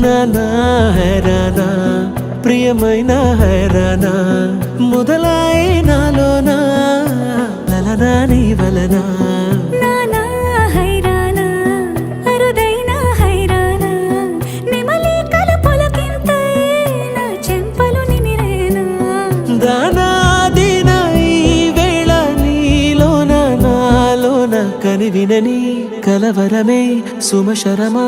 నానా హైరానా ప్రియమైన హైరానా మొదలాయి నాలోనా లలనా నీ వలనా నానా హైరానా అరుదైన హైరానా నిమలి కలుపులకింతై నా చెంపలు నిమిరేనా దానా దినా ఈ వేళ నీలోన నాలోన కనివినని కలవరమే సుమశరమా